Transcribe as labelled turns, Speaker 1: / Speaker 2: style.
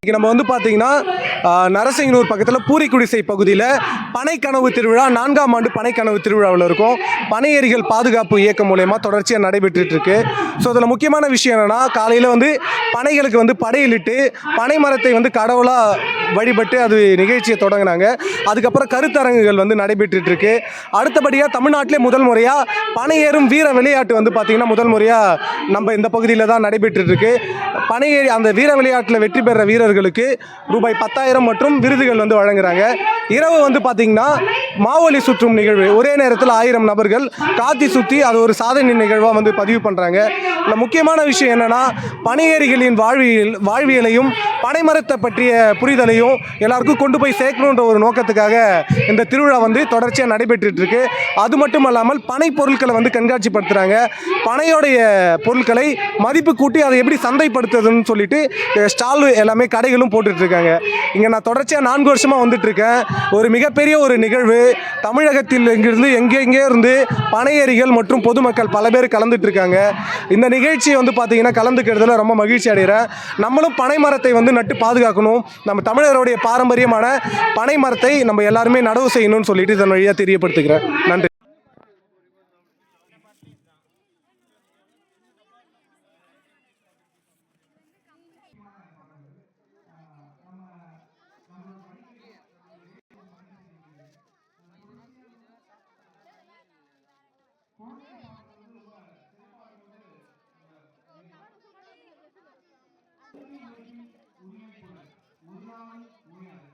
Speaker 1: இன்றைக்கி நம்ம வந்து பார்த்தீங்கன்னா நரசிங்கனூர் பக்கத்தில் பூரிக்குடிசை பகுதியில் பனைக்கனவு திருவிழா 4ஆம் ஆண்டு பனைக்கனவு திருவிழாவில் இருக்கும். பனையேரிகள் பாதுகாப்பு இயக்கம் மூலயமா தொடர்ச்சியாக நடைபெற்றுருக்கு. ஸோ அதில் முக்கியமான விஷயம் என்னென்னா, காலையில் வந்து பனைகளுக்கு வந்து படையிலிட்டு பனை மரத்தை வந்து கடவுளாக வழிபட்டு அது நிகழ்ச்சியை தொடங்கினாங்க. அதுக்கப்புறம் கருத்தரங்குகள் வந்து நடைபெற்றுருக்கு. அடுத்தபடியாக தமிழ்நாட்டிலே முதல் முறையாக பனையேறும் வீர விளையாட்டு வந்து பார்த்திங்கன்னா முதல் முறையாக நம்ம இந்த பகுதியில் தான் நடைபெற்றுருக்கு. பனையேறி அந்த வீர விளையாட்டில் வெற்றி பெற வீரர்களுக்கு ரூபாய் 10,000 மற்றும் விருதுகள் வந்து வழங்குறாங்க. இரவு வந்து பார்த்திங்கன்னா மாவொலி சுற்றும் நிகழ்வு, ஒரே நேரத்தில் 1000 நபர்கள் காத்தி சுற்றி அது ஒரு சாதனை நிகழ்வாக வந்து பதிவு பண்ணுறாங்க. இல்லை முக்கியமான விஷயம் என்னென்னா, பனையேறிகளின் வாழ்வியலையும் பனைமரத்தை பற்றிய புரிதலையும் எல்லாருக்கும் கொண்டு போய் சேர்க்கணுன்ற ஒரு நோக்கத்துக்காக இந்த திருவிழா வந்து தொடர்ச்சியாக நடைபெற்றுருக்கு. அது மட்டும் இல்லாமல் பனை பொருட்களை வந்து கண்காட்சிப்படுத்துகிறாங்க. பனையோடைய பொருட்களை மதிப்பு கூட்டி அதை எப்படி சந்தைப்படுத்துறதுன்னு சொல்லிட்டு ஸ்டால் எல்லாமே கடைகளும் போட்டுட்ருக்காங்க. இங்கே நான் தொடர்ச்சியாக 4 வருஷமாக வந்துட்டுருக்கேன். ஒரு மிகப்பெரிய ஒரு நிகழ்வு. தமிழகத்தில் இங்கிருந்து எங்கெங்கே இருந்து பனையேறிகள் மற்றும் பொதுமக்கள் பல பேர் கலந்துட்டுருக்காங்க. இந்த நிகழ்ச்சியை வந்து பார்த்திங்கன்னா கலந்துக்கிறதுல ரொம்ப மகிழ்ச்சி அடைகிறேன். நம்மளும் பனை மரத்தை வந்து நட்டு பாதுகாக்கணும். நம்ம தமிழருடைய பாரம்பரியமான பனை மரத்தை நம்ம எல்லாருமே நடவு செய்யணும்னு சொல்லிட்டு இதன் வழியாக தெரியப்படுத்துகிறேன். நன்றி.
Speaker 2: உரிமை பொருள் ஒரு நாள் ஓயாது.